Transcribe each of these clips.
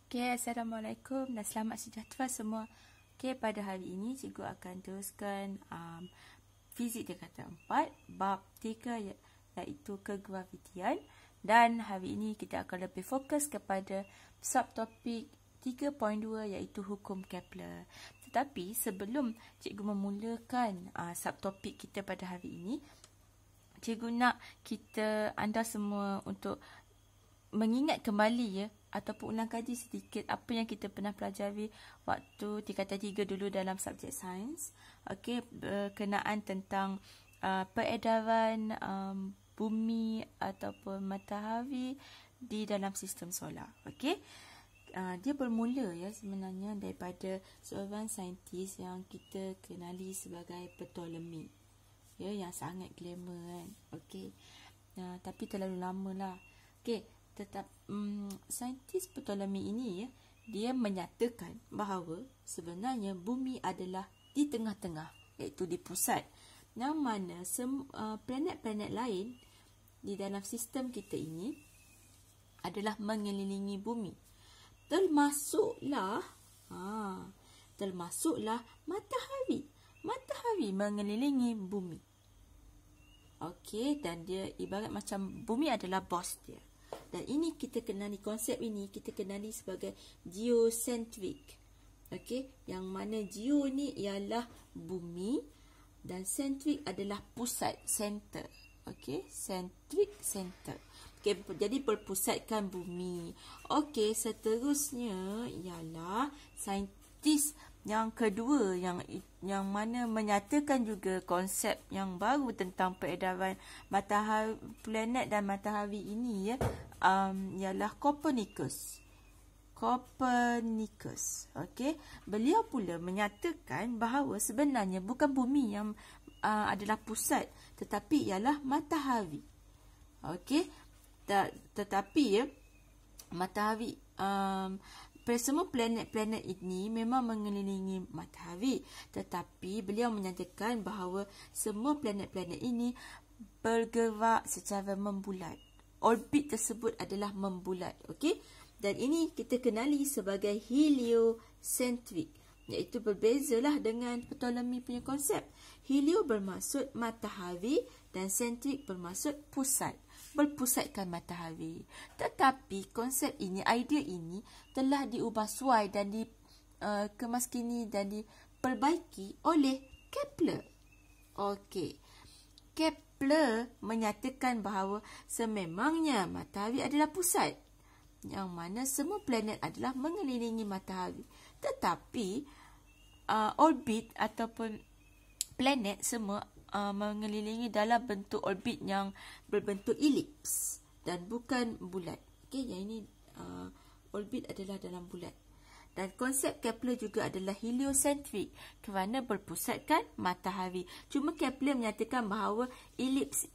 Okay, Assalamualaikum dan selamat sejahtera semua. Okay, pada hari ini cikgu akan teruskan fizik tingkatan 4 bab 3 iaitu kegravitian, dan hari ini kita akan lebih fokus kepada subtopik 3.2 iaitu hukum Kepler. Tetapi sebelum cikgu memulakan subtopik kita pada hari ini, cikgu nak anda semua untuk mengingat kembali ataupun ulang kaji sedikit apa yang kita pernah pelajari waktu tingkatan 3 dulu dalam subjek sains. Okey, berkenaan tentang peredaran bumi ataupun matahari di dalam sistem solar. Okey. Dia bermula sebenarnya daripada seorang saintis yang kita kenali sebagai Ptolemy. Yang sangat glamour kan. Okey. Tapi terlalu lama lah. Okey. Saintis Ptolemy ini dia menyatakan bahawa sebenarnya bumi adalah di tengah-tengah, iaitu di pusat, yang mana planet-planet lain di dalam sistem kita ini adalah mengelilingi bumi, termasuklah matahari mengelilingi bumi. Okey, dan dia ibarat macam bumi adalah bos dia. Dan ini konsep ini kita kenali sebagai geocentric. Okey, yang mana geo ni ialah bumi dan centric adalah pusat, center. Okey, centric, center. Okey, jadi berpusatkan bumi. Okey, seterusnya ialah saintis yang kedua yang mana menyatakan juga konsep yang baru tentang peredaran matahari, planet dan matahari ini ialah Copernicus. Okey, beliau pula menyatakan bahawa sebenarnya bukan bumi yang adalah pusat, tetapi ialah matahari. Okey, tetapi matahari semua planet-planet ini memang mengelilingi matahari, tetapi beliau menyatakan bahawa semua planet-planet ini bergerak secara membulat. Orbit tersebut adalah membulat. Okey, dan ini kita kenali sebagai heliocentric, iaitu berbezalah dengan Ptolemy punya konsep. Helio bermaksud matahari dan centric bermaksud pusat, berpusatkan matahari. Tetapi konsep ini, idea ini telah diubah suai dan dikemaskini dan diperbaiki oleh Kepler. Okey, Kepler menyatakan bahawa sememangnya matahari adalah pusat, yang mana semua planet adalah mengelilingi matahari. Tetapi orbit ataupun planet semua mengelilingi dalam bentuk orbit yang berbentuk elips dan bukan bulat. Okey, yang ini orbit adalah dalam bulat. Dan konsep Kepler juga adalah heliocentric kerana berpusatkan matahari. Cuma Kepler menyatakan bahawa elips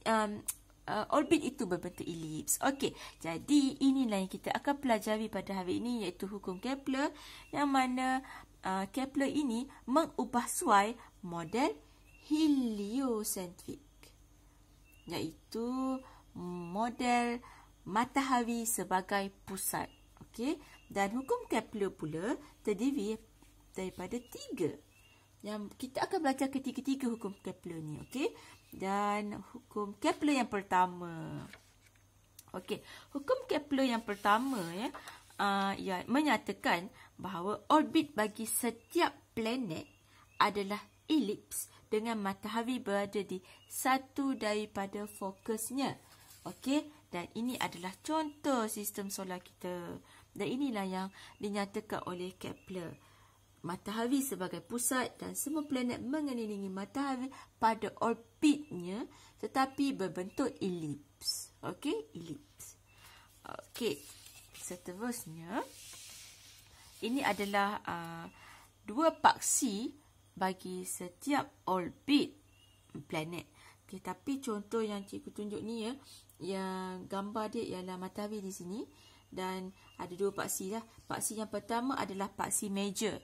orbit itu berbentuk elips. Okey, jadi inilah yang kita akan pelajari pada hari ini, iaitu hukum Kepler, yang mana Kepler ini mengubah suai model heliocentric, iaitu model matahari sebagai pusat. Okey, dan hukum Kepler pula terdiri daripada 3. Yang kita akan belajar ketiga-tiga hukum Kepler ni. Okey, dan hukum Kepler yang pertama. Okey, hukum Kepler yang pertama menyatakan bahawa orbit bagi setiap planet adalah elips dengan matahari berada di satu daripada fokusnya. Okey, dan ini adalah contoh sistem solar kita. Dan inilah yang dinyatakan oleh Kepler. Matahari sebagai pusat dan semua planet mengelilingi matahari pada orbitnya, tetapi berbentuk elips. Okey, elips. Okey, seterusnya ini adalah dua paksi bagi setiap orbit planet. Okay, tapi contoh yang cikgu tunjuk ni yang gambar dia ialah matahari di sini, dan ada dua paksi lah. Paksi yang pertama adalah paksi major.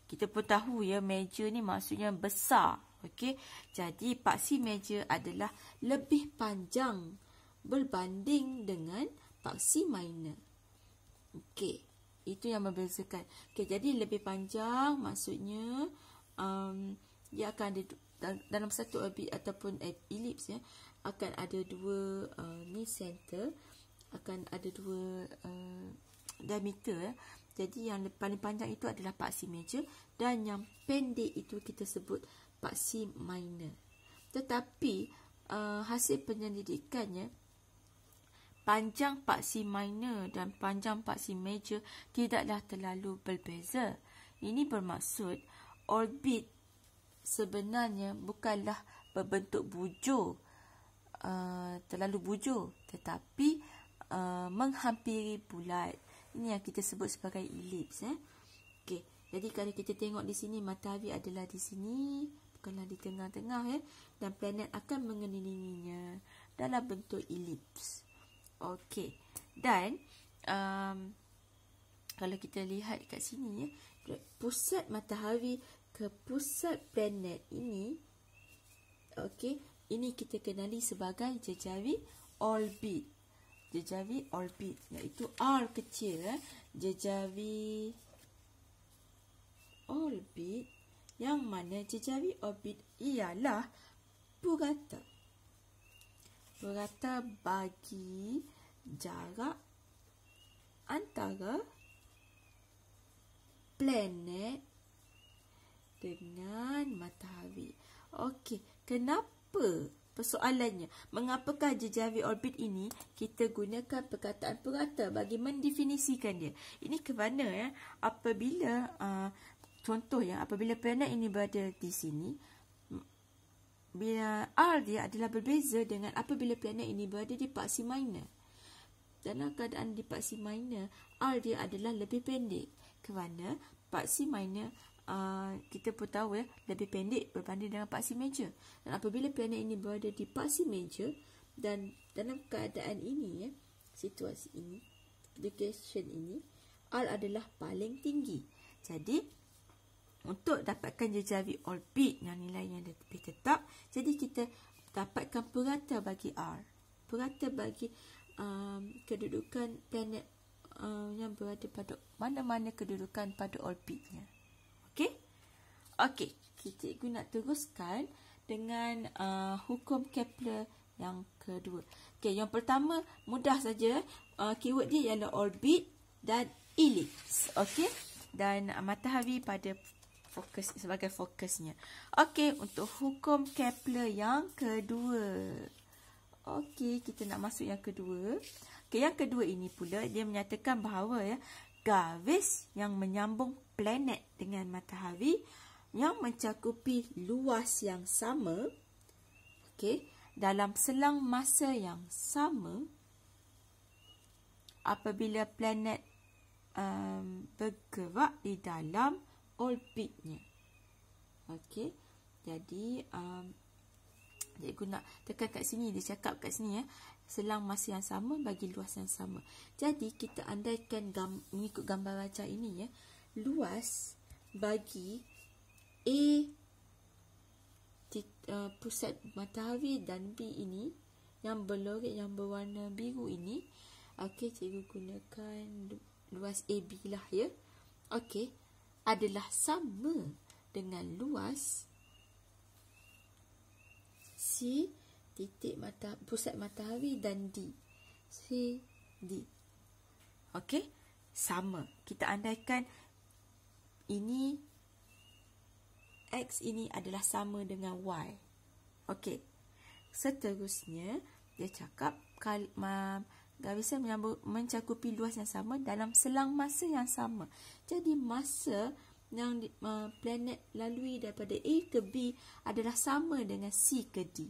Kita pun tahu major ni maksudnya besar. Okey, jadi paksi major adalah lebih panjang berbanding dengan paksi minor. Okey, Itu yang membezakan. Okey, jadi lebih panjang maksudnya dia akan ada dalam satu orbit ataupun ellipse ya, akan ada dua ni center, akan ada dua diameter ya. Jadi yang paling panjang itu adalah paksi major dan yang pendek itu kita sebut paksi minor. Tetapi hasil penyelidikannya, panjang paksi minor dan panjang paksi major tidaklah terlalu berbeza. Ini bermaksud orbit sebenarnya bukanlah berbentuk bujur, terlalu bujur, tetapi menghampiri bulat. Ini yang kita sebut sebagai elips. Okey, jadi kalau kita tengok di sini, matahari adalah di sini, bukanlah di tengah-tengah ya, dan planet akan mengelilinginya dalam bentuk elips. Okey, dan kalau kita lihat kat sini ya, pusat matahari ke pusat planet ini, okey, ini kita kenali sebagai jejari orbit. Jejari orbit, iaitu R kecil ya. Jejari orbit, yang mana jejari orbit ialah purata. Purata bagi jarak antara planet dengan matahari. Okey, kenapa? Persoalannya, mengapakah jejari orbit ini kita gunakan perkataan purata bagi mendefinisikan dia? Ini kerana ya, apabila contoh ya, apabila planet ini berada di sini, bila R dia adalah berbeza dengan apabila planet ini berada di paksi minor. Dalam keadaan di paksi minor, R dia adalah lebih pendek. Kerana paksi minor, kita pun tahu ya, lebih pendek berbanding dengan paksi major. Dan apabila planet ini berada di paksi major, dan dalam keadaan ini ya, situasi ini, location ini, R adalah paling tinggi. Jadi untuk dapatkan jejari orbit yang nilainya lebih tetap, jadi kita dapatkan purata bagi R. Purata bagi kedudukan planet yang berada pada mana-mana kedudukan pada orbitnya. Okey? Okey, cikgu nak teruskan dengan hukum Kepler yang kedua. Okey, yang pertama mudah saja. Keyword dia ialah orbit dan ellipse. Okey? Dan matahari pada fokus sebagai fokusnya. Okey, untuk hukum Kepler yang kedua. Okey, kita nak masuk yang kedua. Okey, yang kedua ini pula dia menyatakan bahawa ya, garis yang menyambung planet dengan matahari yang mencakupi luas yang sama, okey, dalam selang masa yang sama, apabila planet bergerak di dalam orbitnya. Okey, jadi cikgu nak tekan kat sini, dia cakap kat sini ya, selang masa yang sama bagi luas yang sama. Jadi kita andaikan mengikut gambar rajah ini ya, luas bagi A pusat matahari dan B ini yang berlorik, yang berwarna biru ini. Okey, cikgu gunakan luas AB lah ya. Okey, adalah sama dengan luas C titik pusat matahari dan D. C, D. Okey, sama. Kita andaikan ini X ini adalah sama dengan Y. Okey. Seterusnya, dia cakap garisan mencakupi luas yang sama dalam selang masa yang sama. Jadi masa yang planet lalui daripada A ke B adalah sama dengan C ke D.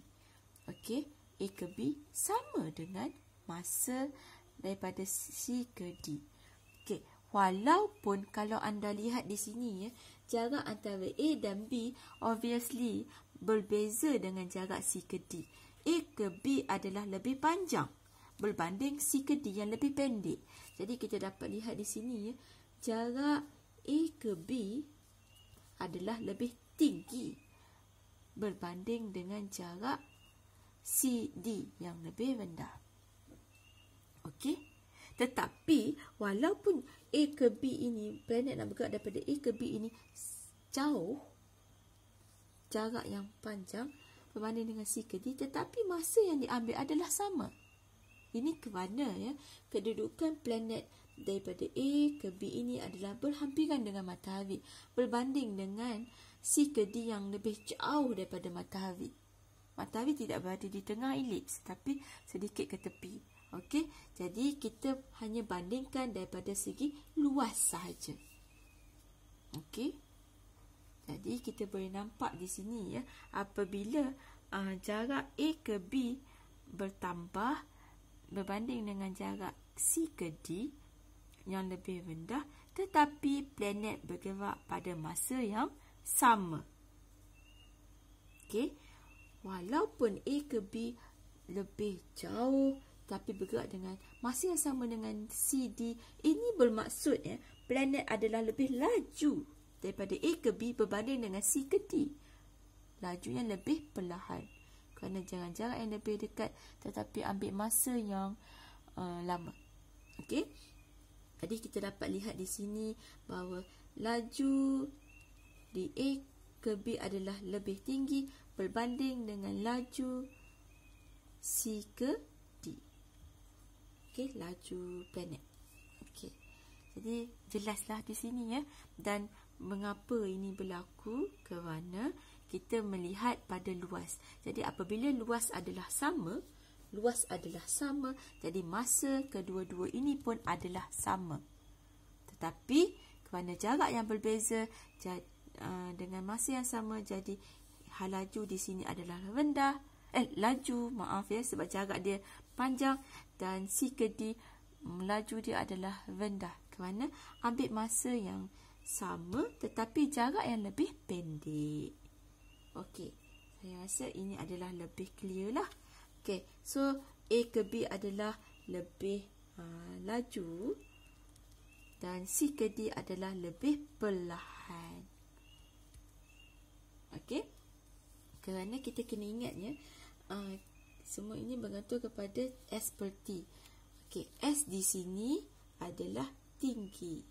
Okey, A ke B sama dengan masa daripada C ke D. Okey, walaupun kalau anda lihat di sini ya, jarak antara A dan B obviously berbeza dengan jarak C ke D. A ke B adalah lebih panjang berbanding C ke D yang lebih pendek. Jadi kita dapat lihat di sini ya, jarak A ke B adalah lebih tinggi berbanding dengan jarak C, D yang lebih rendah. Okey. Tetapi walaupun A ke B ini, planet nak bergerak daripada A ke B ini jauh, jarak yang panjang berbanding dengan C ke D, tetapi masa yang diambil adalah sama. Ini kerana ya, kedudukan planet daripada A ke B ini adalah berhampiran dengan matahari berbanding dengan C ke D yang lebih jauh daripada matahari. Matahari tidak berada di tengah elips, tapi sedikit ke tepi. Okey, jadi kita hanya bandingkan daripada segi luas sahaja. Okey, jadi kita boleh nampak di sini ya, apabila jarak A ke B bertambah berbanding dengan jarak C ke D yang lebih rendah, tetapi planet bergerak pada masa yang sama. Okey, walaupun A ke B lebih jauh tapi bergerak dengan masa yang sama dengan C, D, ini bermaksud ya, planet adalah lebih laju daripada A ke B berbanding dengan C ke D. Lajunya lebih perlahan kerana jarak yang lebih dekat tetapi ambil masa yang lama. Okey, jadi kita dapat lihat di sini bahawa laju di A ke B adalah lebih tinggi berbanding dengan laju C ke D. Okey, laju planet. Okey, jadi jelaslah di sini ya. Dan mengapa ini berlaku? Kerana kita melihat pada luas. Jadi apabila luas adalah sama, jadi masa kedua-dua ini pun adalah sama. Tetapi kerana jarak yang berbeza dengan masa yang sama, jadi laju di sini adalah rendah. Sebab jarak dia panjang, dan C ke D laju dia adalah rendah kerana ambil masa yang sama tetapi jarak yang lebih pendek. Okey, saya rasa ini adalah lebih clear lah. Okey, so A ke B adalah lebih laju dan C ke D adalah lebih perlahan. Okey, kerana kita kena ingat ya, semua ini bergantung kepada S per T. Okey, S di sini adalah tinggi,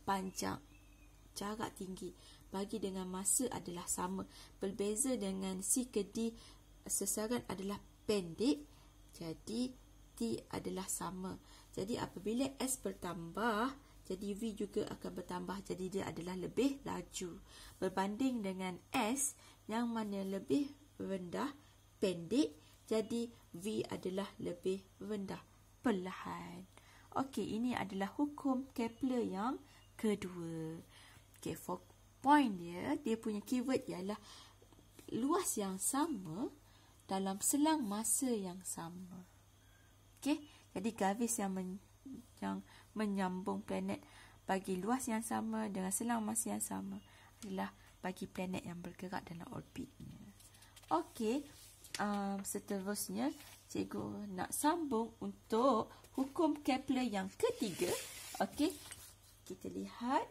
panjang, jarak tinggi, bagi dengan masa adalah sama. Berbeza dengan C ke D, sesaran adalah pendek, jadi T adalah sama. Jadi apabila S bertambah, jadi V juga akan bertambah, jadi dia adalah lebih laju berbanding dengan S yang mana lebih rendah, pendek, jadi V adalah lebih rendah, perlahan. Okey, ini adalah hukum Kepler yang kedua. Okey, for point dia punya keyword ialah luas yang sama dalam selang masa yang sama. Okey, jadi garis yang menyambung planet bagi luas yang sama dengan selang masa yang sama adalah bagi planet yang bergerak dalam orbitnya. Okey, seterusnya cikgu nak sambung untuk hukum Kepler yang ketiga. Okey, kita lihat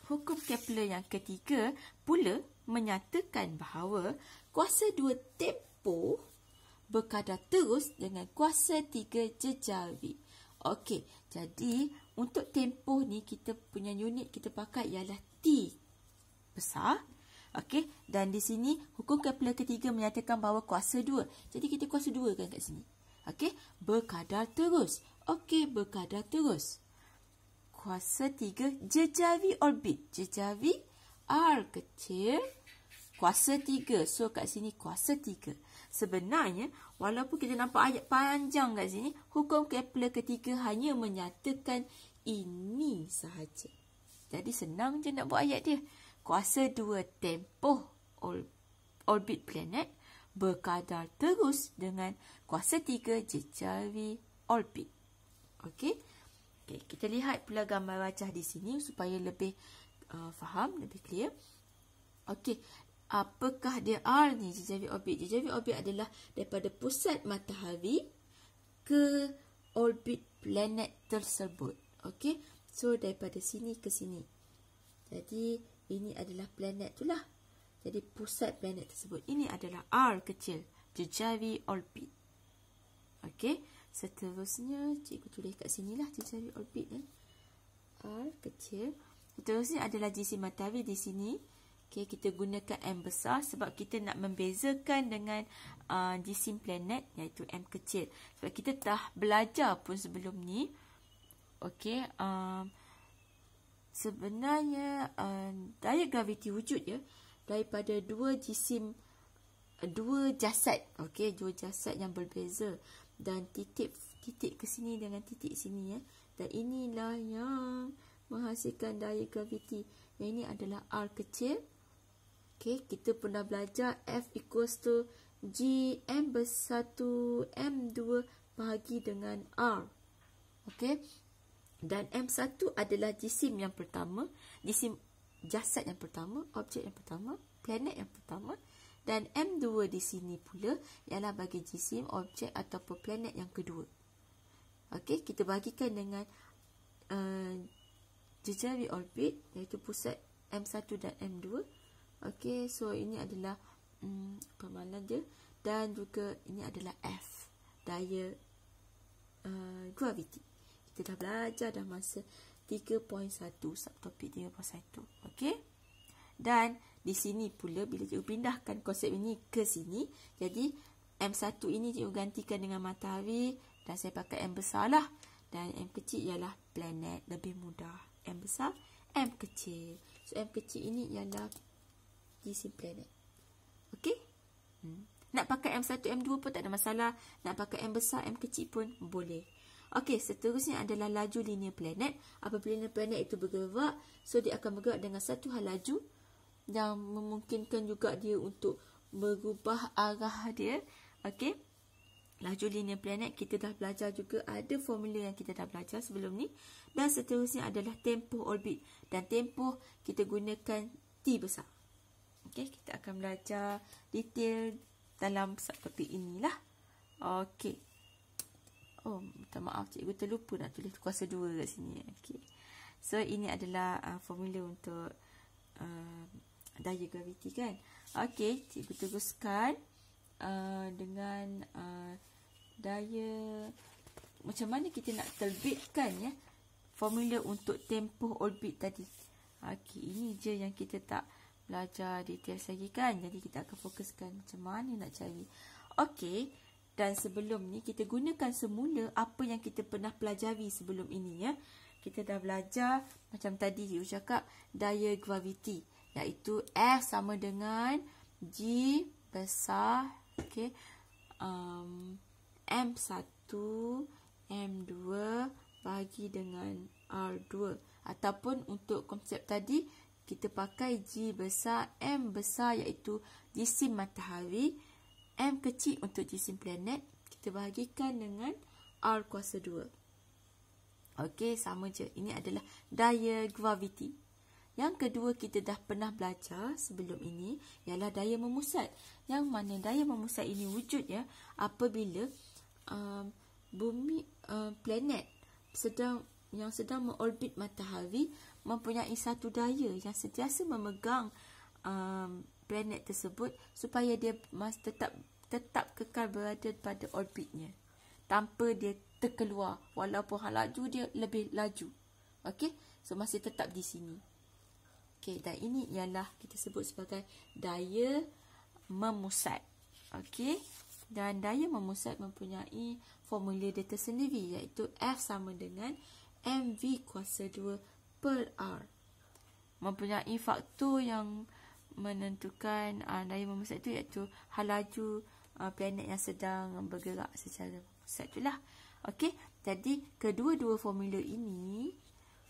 hukum Kepler yang ketiga pula menyatakan bahawa kuasa 2 tempoh berkadar terus dengan kuasa 3 jejari. Okey, jadi untuk tempoh ni kita punya unit kita pakai ialah T besar. Okey, dan di sini hukum Kepler ketiga menyatakan bahawa kuasa 2. Jadi kita kuasa 2 kan kat sini. Okey, berkadar terus. Okey, berkadar terus. Kuasa 3 jejari orbit. Jejari R kecil, kuasa 3. So kat sini kuasa 3. Sebenarnya walaupun kita nampak ayat panjang kat sini, hukum Kepler ketiga hanya menyatakan ini sahaja. Jadi senang je nak buat ayat dia. Kuasa 2 tempoh orbit planet berkadar terus dengan kuasa 3 jejari orbit. Okey. Okey, kita lihat pula gambar rajah di sini supaya lebih faham, lebih clear. Okey, apakah dia R ni, jejari orbit? Jejari orbit adalah daripada pusat matahari ke orbit planet tersebut. Okey, so daripada sini ke sini. Jadi ini adalah planet tu lah. Jadi pusat planet tersebut. Ini adalah R kecil, jejari orbit. Okey, Seterusnya, cikgu tulis kat sini lah, cikgu cari orbit R kecil. Seterusnya adalah jisim matahari di sini. Okay, kita gunakan M besar sebab kita nak membezakan dengan jisim planet, iaitu M kecil. Sebab kita dah belajar pun sebelum ni. Okay, sebenarnya daya graviti wujud ya daripada dua jasad. Okay, dua jasad yang berbeza. Dan titik ke sini dengan titik sini ya. Dan inilah yang menghasilkan daya graviti. Yang ini adalah R kecil. Okay, kita pernah belajar F equals to G M1 M2 bahagi dengan R. Okay. Dan M1 adalah jisim yang pertama, jisim jasad yang pertama, objek yang pertama, planet yang pertama. Dan M2 di sini pula ialah bagi jisim, objek ataupun planet yang kedua. Okey, kita bagikan dengan jejari orbit, iaitu pusat M1 dan M2. Okey, so ini adalah permalan dia. Dan juga ini adalah F, daya graviti. Kita dah belajar dah masa 3.1, subtopik 3.1. Okey. Dan di sini pula bila cikgu pindahkan konsep ini ke sini, jadi M1 ini cikgu gantikan dengan matahari dan saya pakai M besar lah. Dan M kecil ialah planet, lebih mudah. M besar, M kecil. So M kecil ini ialah jisim planet. Okey? Nak pakai M1, M2 pun tak ada masalah. Nak pakai M besar, M kecil pun boleh. Okey, seterusnya adalah laju linear planet. Apabila linear planet itu bergerak, so dia akan bergerak dengan satu hal laju yang memungkinkan juga dia untuk berubah arah dia. Okey. Laju linear planet kita dah belajar juga, ada formula yang kita dah belajar sebelum ni. Dan seterusnya adalah tempoh orbit. Dan tempoh kita gunakan T besar. Okey, kita akan belajar detail dalam subtopik inilah. Okey. Oh, minta maaf cikgu terlupa nak tulis kuasa 2 kat sini. Okay. So, ini adalah formula untuk daya graviti kan. Okey, cikgu teruskan dengan daya, macam mana kita nak terbitkan ya formula untuk tempoh orbit tadi. Okey, ini je yang kita tak belajar detail lagi kan. Jadi, kita akan fokuskan macam mana nak cari. Okey. Dan sebelum ni kita gunakan semula apa yang kita pernah pelajari sebelum ini ya. Kita dah belajar macam tadi cikgu cakap daya graviti, iaitu F sama dengan G besar, okey, M1 M2 bagi dengan R2. Ataupun untuk konsep tadi kita pakai G besar M besar, iaitu jisim matahari, M kecil untuk jisim planet, kita bahagikan dengan R kuasa 2. Okey, sama je. Ini adalah daya graviti. Yang kedua kita dah pernah belajar sebelum ini ialah daya memusat. Yang mana daya memusat ini wujud ya apabila bumi, planet yang sedang mengorbit matahari mempunyai satu daya yang sentiasa memegang planet tersebut supaya dia tetap kekal berada pada orbitnya tanpa dia terkeluar walaupun laju dia lebih laju. Okey, so masih tetap di sini. Okey, dan ini ialah kita sebut sebagai daya memusat. Okey, dan daya memusat mempunyai formula dia tersendiri, iaitu F sama dengan mv kuasa 2 per R. Mempunyai faktor yang menentukan daya memusat itu, iaitu hal laju planet yang sedang bergerak secara memusat itulah. Okey, jadi kedua-dua formula ini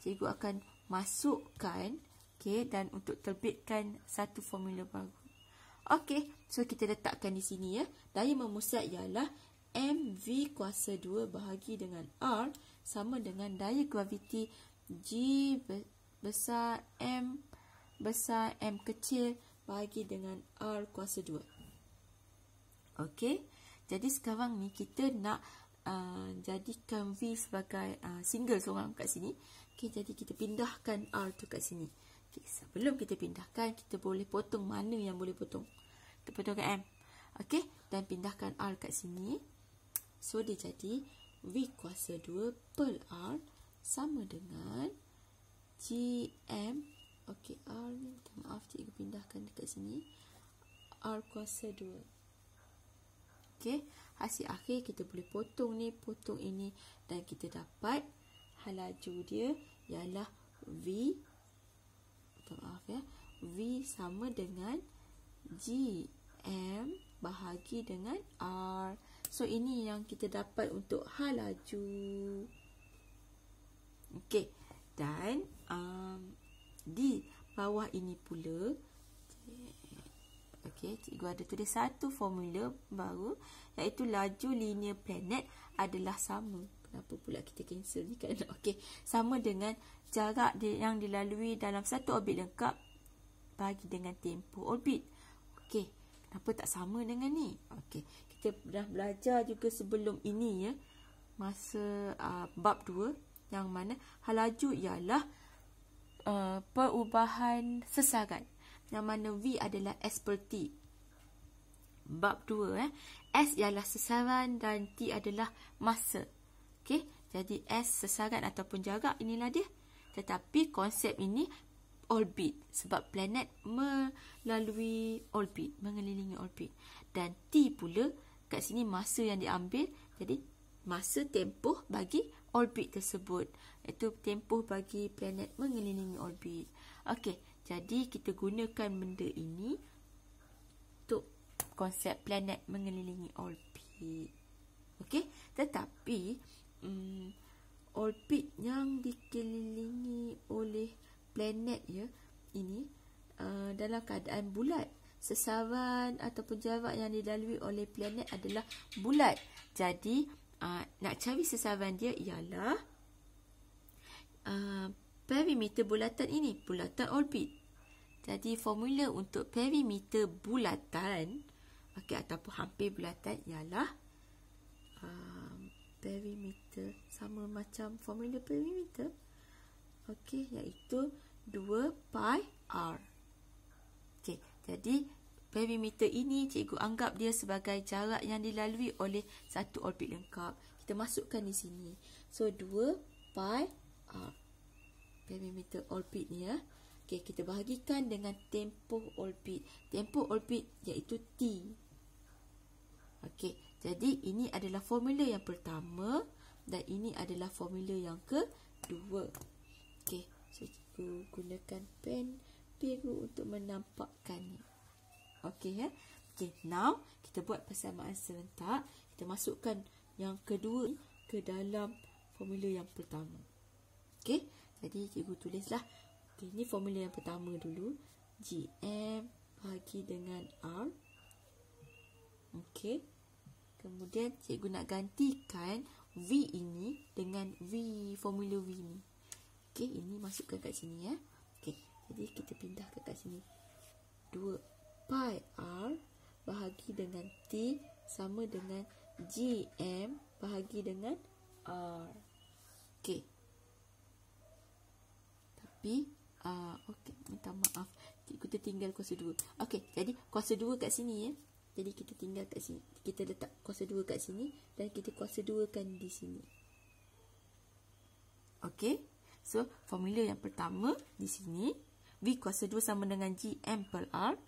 cikgu akan masukkan, okey, dan untuk terbitkan satu formula baru. Okey, so kita letakkan di sini ya. Daya memusat ialah mv kuasa 2 bahagi dengan R sama dengan daya graviti G besar M besar M kecil bahagi dengan R kuasa 2. Okey, jadi sekarang ni kita nak jadikan V sebagai single seorang kat sini. Okey, jadi kita pindahkan R tu kat sini. Okay, sebelum kita pindahkan, kita boleh potong mana yang boleh potong. Kita potong ke M. Okey, dan pindahkan R kat sini. So, dia jadi V kuasa 2 per R sama dengan GM. Okey, R ni minta maaf cikgu pindahkan dekat sini. R kuasa 2. Okey, hasil akhir kita boleh potong ni, potong ini dan kita dapat hal laju dia ialah V, minta maaf ya, V sama dengan GM bahagi dengan R. So ini yang kita dapat untuk hal laju. Okey, dan di bawah ini pula, okey, cikgu ada tulis satu formula baru, iaitu laju linear planet adalah sama. Kenapa pula kita cancel ni kan? Okey, sama dengan jarak yang dilalui dalam satu orbit lengkap bagi dengan tempoh orbit. Okey, kenapa tak sama dengan ni? Okey, kita dah belajar juga sebelum ini ya, masa bab 2, yang mana hal laju ialah perubahan sesaran, yang mana V adalah S per T. Bab 2 S ialah sesaran dan T adalah masa. Okey, jadi S sesaran ataupun jarak, inilah dia. Tetapi konsep ini orbit, sebab planet melalui orbit, mengelilingi orbit. Dan T pula kat sini masa yang diambil, jadi masa tempoh bagi orbit tersebut, iaitu tempoh bagi planet mengelilingi orbit. Okey, jadi kita gunakan benda ini untuk konsep planet mengelilingi orbit. Okey, tetapi orbit yang dikelilingi oleh planet ya, ini dalam keadaan bulat. Sesaran ataupun jarak yang dilalui oleh planet adalah bulat. Jadi nak cari sesaran dia ialah perimeter bulatan ini, bulatan orbit. Jadi formula untuk perimeter bulatan, okey, ataupun hampir bulatan ialah perimeter, sama macam formula perimeter, okey, iaitu 2 pi R. Okey, jadi perimeter ini cikgu anggap dia sebagai jarak yang dilalui oleh satu orbit lengkap. Kita masukkan di sini. So 2 pi R, perimeter orbit ni ya. Okey, kita bahagikan dengan tempoh orbit. Tempoh orbit iaitu T. Okey, jadi ini adalah formula yang pertama dan ini adalah formula yang kedua. Okey, so cikgu gunakan pen biru untuk menampakkannya. Okey ya. Okey, now kita buat persamaan serentak. Kita masukkan yang kedua ke dalam formula yang pertama. Okey, jadi cikgu tulislah. Okey, ini formula yang pertama dulu. GM bahagi dengan R. Okey. Kemudian cikgu nak gantikan V ini dengan V, formula V ni. Okey, ini masukkan kat sini ya. Okey, jadi kita pindahkan kat sini. 2 pi R bahagi dengan T sama dengan GM bahagi dengan R. Okey. Tapi okey, minta maaf, cikgu tertinggal kuasa 2. Okey, jadi kuasa 2 kat sini ya. Jadi kita tinggal kat sini. Kita letak kuasa 2 kat sini dan kita kuasa 2 kan di sini. Okey. So, formula yang pertama di sini, V kuasa 2 sama dengan GM per R.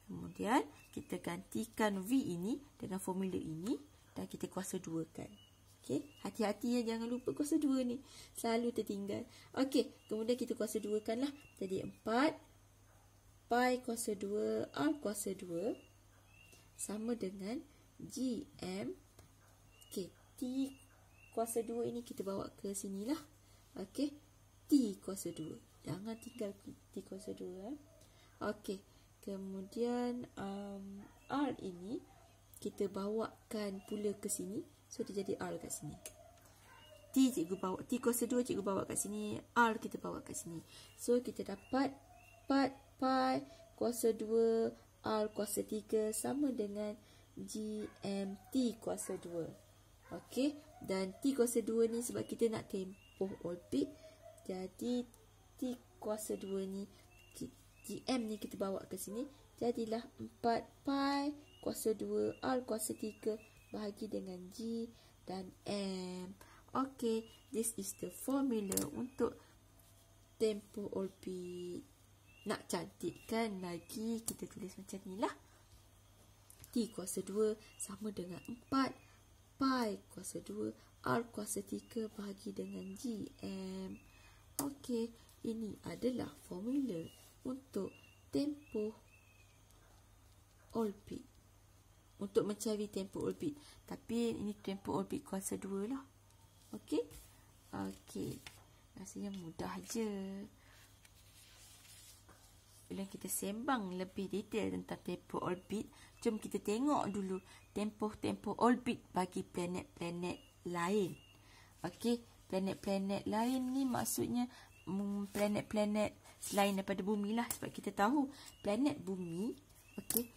Kemudian kita gantikan V ini dengan formula ini dan kita kuasa 2 kan. Okey, hati-hati ya, jangan lupa kuasa 2 ni. Selalu tertinggal. Okey, kemudian kita kuasa 2 kan lah. Jadi 4 pi kuasa 2 R kuasa 2 sama dengan GM. Okey, T kuasa 2 ini kita bawa ke sini lah. Okey, T kuasa 2. Jangan tinggal T kuasa 2. Okey, kemudian R ini kita bawakan pula ke sini. So, dia jadi R kat sini. T cikgu bawa, T kuasa 2 cikgu bawa kat sini. R kita bawa kat sini. So, kita dapat 4 pi kuasa 2 R kuasa 3 sama dengan GMT kuasa 2. Okey, dan T kuasa 2 ni sebab kita nak tempoh orbit, jadi T kuasa 2 ni, GM ni kita bawa ke sini, jadilah 4 pi kuasa 2 R kuasa 3 bahagi dengan G dan M. Okay, this is the formula untuk tempoh orbit. Nak cantikkan lagi, kita tulis macam ni lah. T kuasa 2 sama dengan 4 pi kuasa 2 R kuasa 3 bahagi dengan GM. Okey, ini adalah formula untuk tempoh orbit. Untuk mencari tempoh orbit. Tapi ini tempoh orbit kuasa 2 lah. Okey. Okey. Rasanya mudah je. Bila kita sembang lebih detail tentang tempoh orbit, jom kita tengok dulu tempoh-tempoh orbit bagi planet-planet lain. Okey, planet-planet lain ni maksudnya planet-planet selain daripada bumi lah, sebab kita tahu planet bumi. Okey,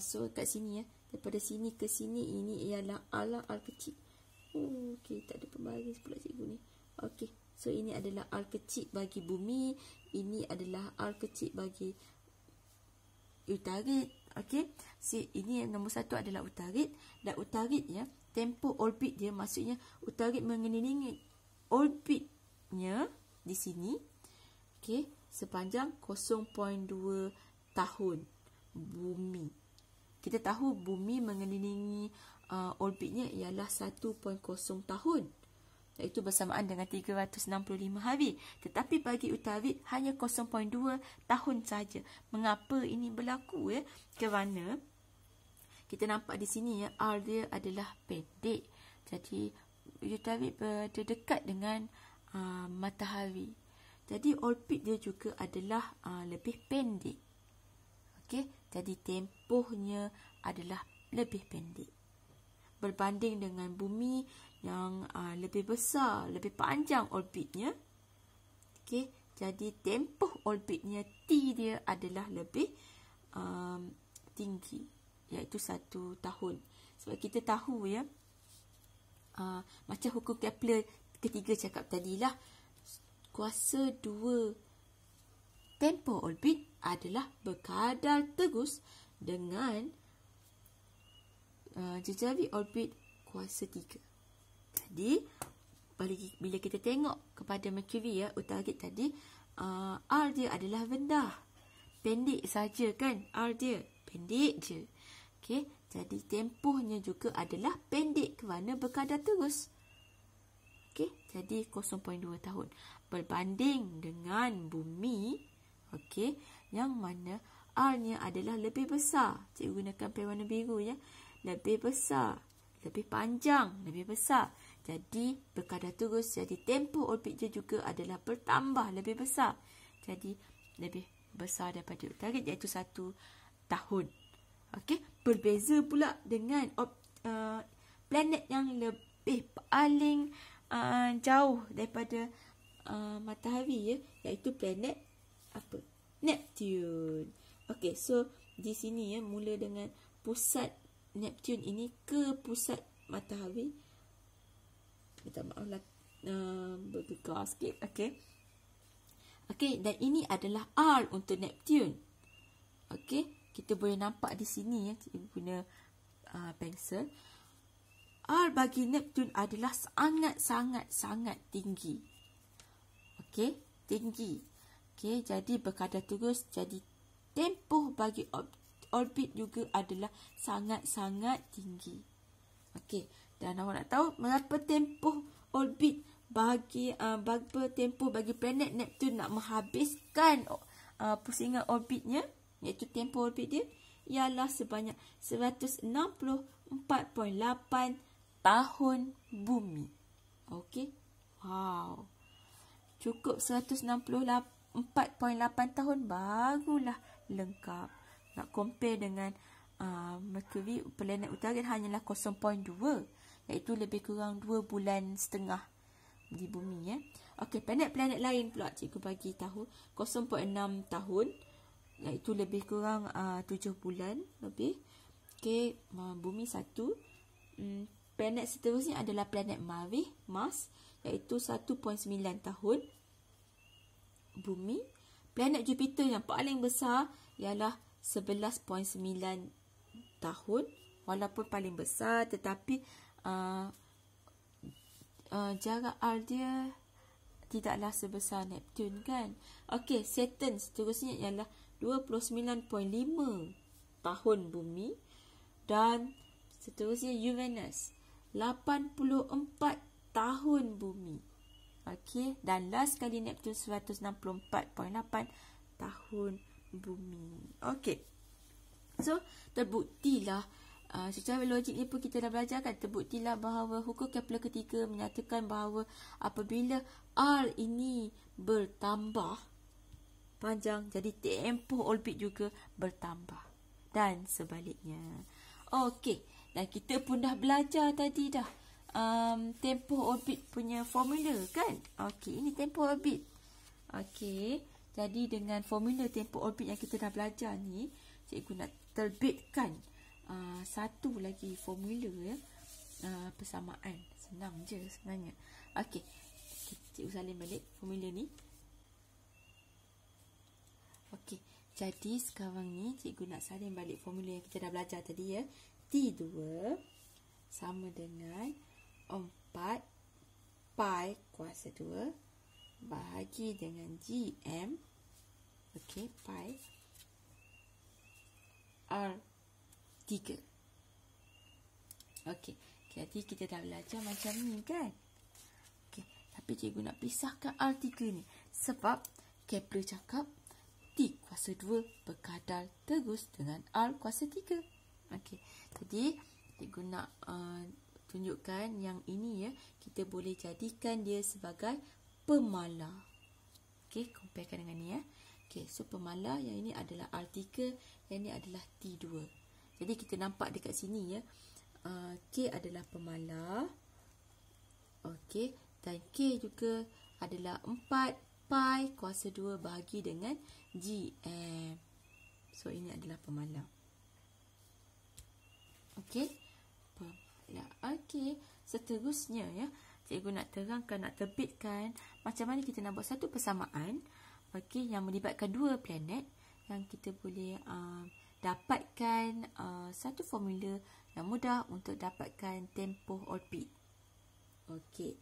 so kat sini ya, daripada sini ke sini ini ialah R kecil. Okey, tak ada pembaris pula cikgu ni. Okey, so ini adalah R kecil bagi bumi, ini adalah R kecil bagi utarit. Okey, so ini nombor 1 adalah utarit, dan utarit ya, tempoh orbit dia maksudnya utarit mengelilingi orbitnya di sini. Okey, sepanjang 0.2 tahun bumi. Kita tahu bumi mengelilingi orbitnya ialah 1.0 tahun, iaitu bersamaan dengan 365 hari. Tetapi bagi utarit hanya 0.2 tahun saja. Mengapa ini berlaku ya? Kerana kita nampak di sini ya, R dia adalah pendek. Jadi utarit berdekat dengan matahari. Jadi orbit dia juga adalah lebih pendek. Okey, jadi tempohnya adalah lebih pendek berbanding dengan bumi yang lebih besar, lebih panjang orbitnya. Okey, jadi tempoh orbitnya T dia adalah lebih tinggi, iaitu 1 tahun. Sebab kita tahu ya, macam hukum Kepler ketiga cakap tadilah, kuasa 2 tempoh orbit adalah berkadar terus dengan jejari orbit kuasa 3. Jadi bila kita tengok kepada Mercury ya, utarit tadi, R dia adalah rendah, pendek saja kan, R dia pendek je. Okey, jadi tempohnya juga adalah pendek kerana berkadar terus. Okey, jadi 0.2 tahun berbanding dengan bumi. Okey, yang mana R-nya adalah lebih besar. Cikgu gunakan pen warna biru ya. Lebih besar, lebih panjang, lebih besar. Jadi berkadar terus, jadi tempoh orbit dia juga adalah bertambah lebih besar. Jadi lebih besar daripada utarit, iaitu 1 tahun. Okey, berbeza pula dengan planet yang lebih paling jauh daripada matahari ya, iaitu planet apa? Neptune. Okey, so di sini ya, mula dengan pusat Neptune ini ke pusat matahari. Minta maaf lah, bergegar sikit. Okey. Okey, dan ini adalah R untuk Neptune. Okey, kita boleh nampak di sini ya, cikgu guna pensel. R bagi Neptune adalah sangat tinggi. Okey, tinggi. Okey, jadi berkadar terus, jadi tempoh bagi orbit juga adalah sangat tinggi. Okey, dan awak nak tahu mengapa tempoh orbit bagi tempoh bagi planet Neptune nak menghabiskan pusingan orbitnya, iaitu tempoh orbit dia ialah sebanyak 164.8 tahun bumi. Okey. Wow. Cukup 164.8 tahun barulah lengkap. Nak compare dengan Mercury, planet utarit hanyalah 0.2, iaitu lebih kurang 2 bulan setengah di bumi ya. Okey, planet-planet lain pula cikgu bagi tahu 0.6 tahun, iaitu lebih kurang 7 bulan lebih. Okey, bumi 1. Planet seterusnya adalah planet Marikh, Mars, iaitu 1.9 tahun bumi. Planet Jupiter yang paling besar ialah 11.9 tahun, walaupun paling besar tetapi jarak R dia tidaklah sebesar Neptun kan. Okey, Saturn seterusnya ialah 29.5 tahun bumi, dan seterusnya Uranus 84 tahun bumi. Okey, dan last kali Neptun 164.8 tahun bumi. Okey. So, terbuktilah secara logik ni pun kita dah belajar kan, terbuktilah bahawa hukum Kepler ketiga menyatakan bahawa apabila R ini bertambah panjang, jadi tempoh orbit juga bertambah dan sebaliknya. Okey, dan kita pun dah belajar tadi dah tempoh orbit punya formula kan. Okey, ini tempoh orbit. Okey, jadi dengan formula tempoh orbit yang kita dah belajar ni, cikgu nak terbitkan satu lagi formula ya, persamaan. Senang je sebenarnya. Okey, cikgu salin balik formula ni. Okey, jadi sekarang ni cikgu nak salin balik formula yang kita dah belajar tadi ya. T2 sama dengan 4 pi kuasa 2 bahagi dengan GM. Okey, pi R3. Okey, jadi kita dah belajar macam ni kan. Okey, tapi cikgu nak pisahkan R3 ni sebab Kepler cakap T kuasa 2 berkadar terus dengan R kuasa 3. Okey, jadi cikgu nak tunjukkan yang ini ya, kita boleh jadikan dia sebagai pemala. Okey, comparekan dengan ni ya. Okey, so pemala yang ini adalah R3, yang ini adalah T2. Jadi kita nampak dekat sini ya, K adalah pemala. Okey, dan K juga adalah 4 pi kuasa 2 bahagi dengan GM. So ini adalah pemala. Okey, pemala. Okey, seterusnya ya, cikgu nak terangkan, nak terbitkan macam mana kita nak buat satu persamaan, okey, yang melibatkan dua planet, yang kita boleh dapatkan satu formula yang mudah untuk dapatkan tempoh orbit. Okey,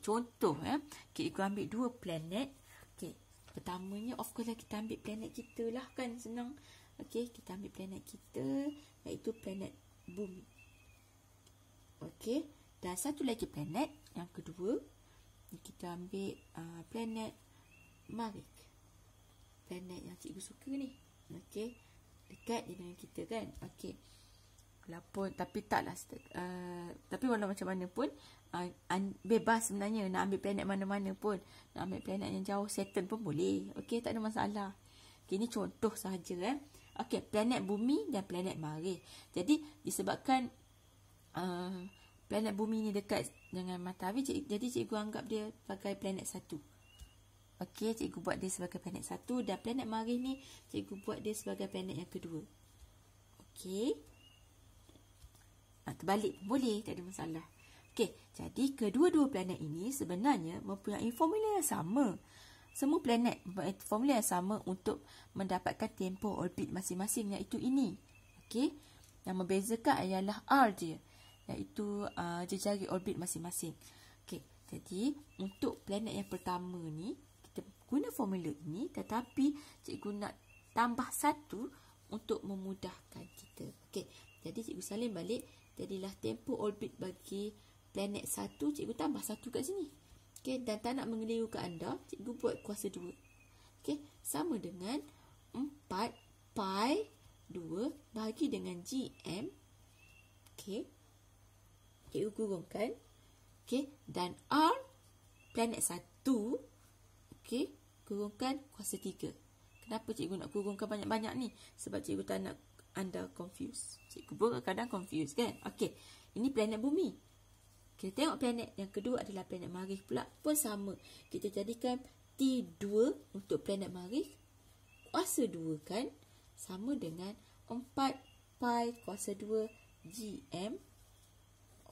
contoh ya, cikgu ambil dua planet. Okey, pertamanya of course lah kita ambil planet kita lah kan, senang. Okey, kita ambil planet kita, iaitu planet bumi. Okey, dan satu lagi planet yang kedua, kita ambil planet Marikh. Planet yang cikgu suka ni. Okey, dekat dengan kita kan. Okey, walaupun tapi taklah tapi walau macam mana pun bebas sebenarnya nak ambil planet mana-mana pun. Nak ambil planet yang jauh, Saturn pun boleh. Okey, tak ada masalah. Okay, ini contoh sahaja Okey, planet bumi dan planet Marikh. Jadi disebabkan planet bumi ni dekat dengan matahari, jadi cikgu anggap dia sebagai planet satu. Okey, cikgu buat dia sebagai planet satu, dan planet Marikh ni cikgu buat dia sebagai planet yang kedua. Okey, terbalik pun boleh, tak ada masalah. Okey, jadi kedua-dua planet ini sebenarnya mempunyai formula yang sama. Semua planet mempunyai formula yang sama untuk mendapatkan tempoh orbit masing-masing, iaitu ini. Okey, yang membezakan ialah R dia, iaitu jejari orbit masing-masing. Okey, jadi untuk planet yang pertama ni kita guna formula ini, tetapi cikgu nak tambah satu untuk memudahkan kita. Okey, jadi cikgu salin balik, jadilah tempoh orbit bagi planet satu, cikgu tambah satu kat sini. Okey, dan tak nak mengelirukan anda, cikgu buat kuasa 2. Okey, sama dengan 4 pi 2 bahagi dengan GM. Okey, cikgu kurungkan. Okey, dan R planet 1, okey, kurungkan kuasa 3. Kenapa cikgu nak kurungkan banyak-banyak ni? Sebab cikgu tak nak anda confuse. Cikgu pun kadang confuse kan. Okey, ini planet bumi. Kita tengok planet yang kedua adalah planet Marikh pula, pun sama. Kita jadikan T2 untuk planet Marikh, kuasa 2 kan, sama dengan 4 pi kuasa 2 GM.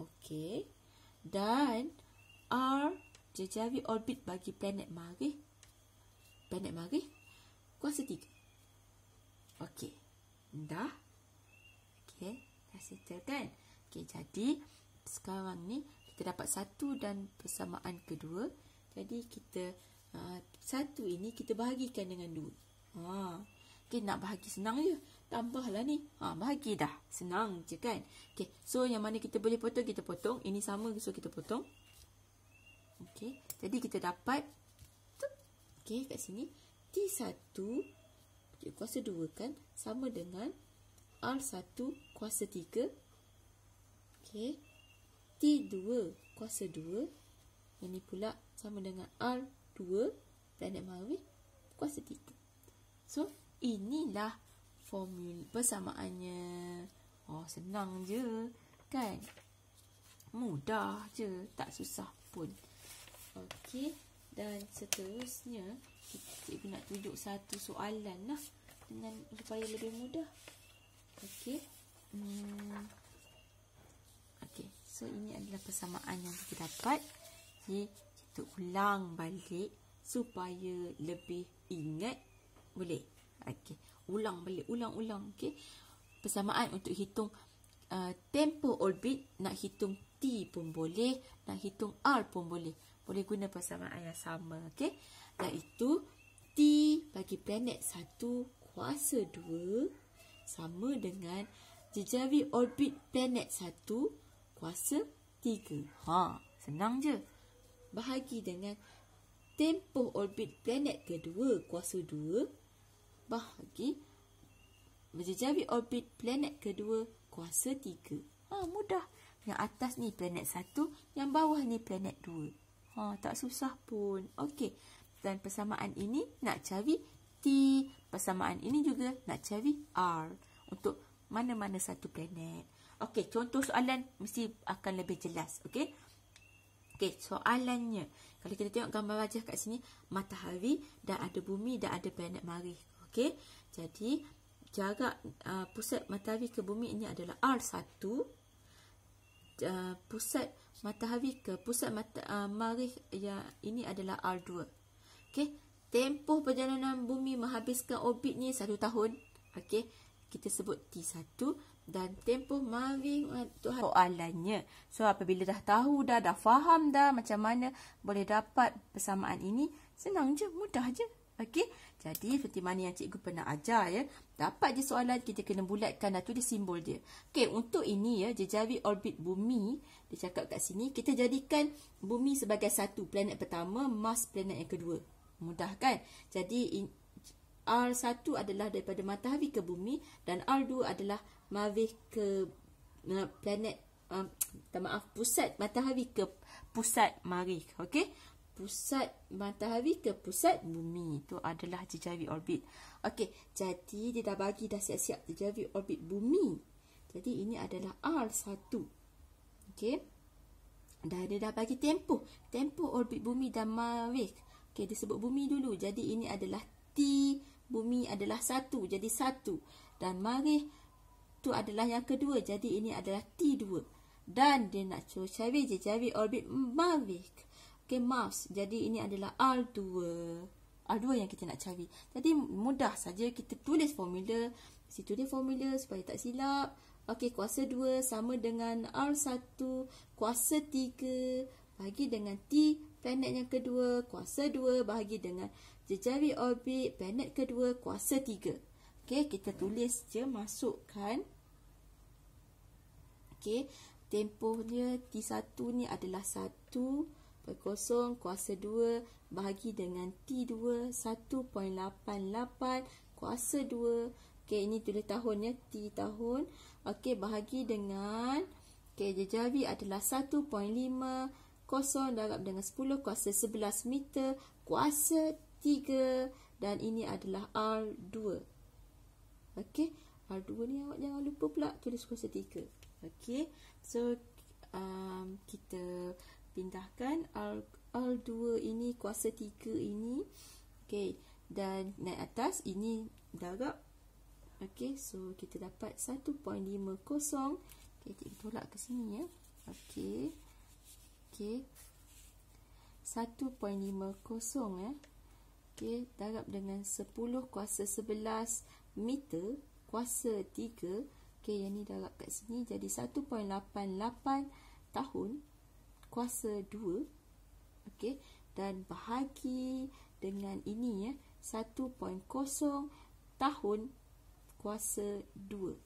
Okey, dan R jejari orbit bagi planet Marikh, kuasa 3. Okey, dah. Okey, dah settle kan. Okey, jadi sekarang ni kita dapat 1 dan persamaan kedua. Jadi kita 1 ini kita bahagikan dengan 2. Okay, nak bahagi senang je. Tambahlah ni. Bahagi dah. Senang je kan. Okay, so yang mana kita boleh potong, kita potong. Ini sama, so kita potong. Okay, jadi kita dapat, okay, kat sini, T1 kuasa 2 kan, sama dengan R1 kuasa 3. Okay, T2 kuasa 2. Ini pula sama dengan R2 planet Marikh kuasa 3. So, inilah formula persamaannya. Senang je kan? Mudah je, tak susah pun. Okey, dan seterusnya cikgu nak tunjuk satu soalan lah dengan supaya lebih mudah. Okey. Okey, so ini adalah persamaan yang kita dapat. Okay, kita ulang balik supaya lebih ingat. Boleh? Okey, ulang balik, ulang. Okey. Persamaan untuk hitung tempoh orbit, nak hitung T pun boleh, nak hitung R pun boleh. Boleh guna persamaan yang sama. Okey. Iaitu T bagi planet 1 kuasa 2 sama dengan jejari orbit planet 1 kuasa 3. Senang je. Bahagi dengan tempoh orbit planet kedua kuasa 2 bahagi jejari orbit planet kedua kuasa 3. Mudah. Yang atas ni planet 1, yang bawah ni planet 2. Tak susah pun. Okey. Dan persamaan ini nak cari T. Persamaan ini juga nak cari R. Untuk mana-mana satu planet. Okey, contoh soalan mesti akan lebih jelas. Okey. Okey, soalannya. Kalau kita tengok gambar wajah kat sini, matahari, dan ada bumi, dan ada planet Marikh. Okey. Jadi, jarak pusat matahari ke bumi ini adalah R1. Pusat matahari ke pusat Marikh yang ini adalah R2. Okey, tempoh perjalanan bumi menghabiskan orbitnya 1 tahun. Okey, kita sebut T1 dan tempoh Marikh untuk soalannya. So apabila dah tahu dah faham dah macam mana boleh dapat persamaan ini, senang je, mudah je. Okey, jadi seperti mana yang cikgu pernah ajar ya. Dapat je soalan, kita kena bulatkan dan tulis simbol dia. Okey, untuk ini ya, jejari orbit bumi, dia cakap kat sini, kita jadikan bumi sebagai satu, planet pertama, Mars planet yang kedua. Mudah kan? Jadi R1 adalah daripada matahari ke bumi dan R2 adalah Marikh ke planet pusat matahari ke pusat Marikh. Okey? Pusat matahari ke pusat bumi. Itu adalah jejari orbit. Okey, jadi dia dah bagi dah siap-siap jejari orbit bumi. Jadi ini adalah R1. Okey. Dan dia dah bagi tempoh. Tempoh orbit bumi dan Marikh. Okey, dia sebut bumi dulu. Jadi ini adalah T. Bumi adalah 1. Jadi 1. Dan Marikh tu adalah yang kedua. Jadi ini adalah T2. Dan dia nak cari jejari orbit Marikh. Okey, Mars. Jadi ini adalah R2. R2 yang kita nak cari. Jadi mudah saja kita tulis formula. Mesti tulis formula supaya tak silap. Okey, kuasa 2 sama dengan R1 kuasa 3 bahagi dengan T planet yang kedua kuasa 2 bahagi dengan jejari orbit planet kedua kuasa 3. Okey, kita tulis je, masukkan. Okey, tempohnya T1 ni adalah 1/0 kuasa 2 bahagi dengan T2 1.88 kuasa 2. Okey, ini tulis tahunnya, T tahun. Okey, bahagi dengan jejari adalah 1.50 darab dengan 10 kuasa 11 meter kuasa 3 dan ini adalah R2. Okey, R2 ni awak jangan lupa pula tulis kuasa 3. Okey, so kita pindahkan R2 ini kuasa 3 ini. Okey, dan naik atas ini darab. Okey, so kita dapat 1.50. Okey, kita tolak ke sini ya. Okey. Okey. 1.50 ya. Okey, darab dengan 10 kuasa 11 meter kuasa 3. Okey, yang ni darab kat sini jadi 1.88 tahun kuasa 2. Okey, dan bahagi dengan ini 1.0 tahun kuasa 2.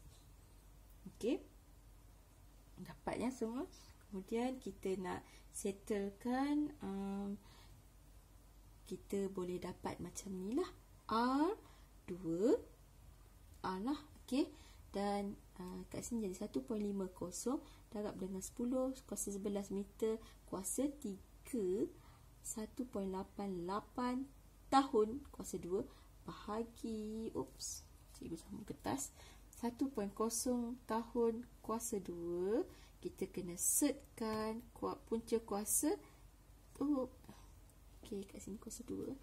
Okey, dapatnya semua. Kemudian kita nak settlekan, kita boleh dapat macam ni lah. R2 R lah. Okey, dan kat sini jadi 1.50 darab dengan 10 kuasa 11 meter kuasa 3, 1.88 tahun kuasa 2 bahagi, cikgu sama kertas, 1.0 tahun kuasa 2. Kita kena setkan punca kuasa. Okey, kat sini kuasa 2.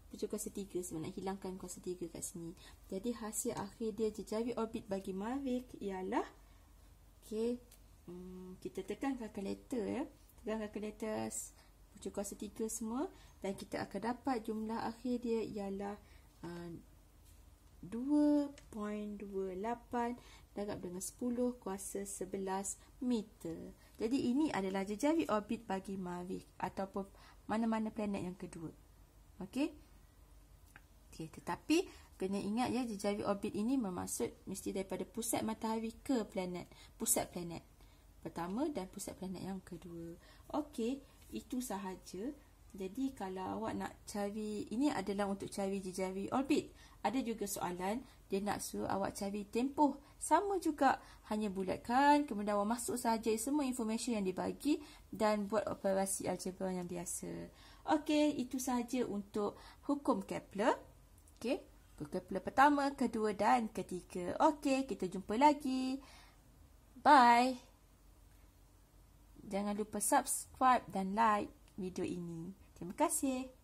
Punca kuasa 3 sebenarnya, hilangkan kuasa 3 kat sini. Jadi hasil akhir dia jejawi orbit bagi Mavic ialah, okey, kita tekan kalkulator ya. Tekan kalkulator punca kuasa 3 semua dan kita akan dapat jumlah akhir dia ialah 2.28 darab dengan 10 kuasa 11 meter. Jadi ini adalah jejawi orbit bagi Mavic ataupun mana-mana planet yang kedua. Okey. Okey, tetapi kena ingat ya, jejawi orbit ini bermaksud mesti daripada pusat matahari ke planet, pusat planet pertama dan pusat planet yang kedua. Okey, itu sahaja. Jadi kalau awak nak cari, ini adalah untuk cari jejawi orbit. Ada juga soalan dia nak suruh awak cari tempoh. Sama juga, hanya bulatkan, kemudian awak masuk sahaja semua information yang dibagi dan buat operasi algebra yang biasa. Okey, itu sahaja untuk hukum Kepler. Okey, Kepler pertama, kedua dan ketiga. Okey, kita jumpa lagi. Bye. Jangan lupa subscribe dan like video ini. Terima kasih.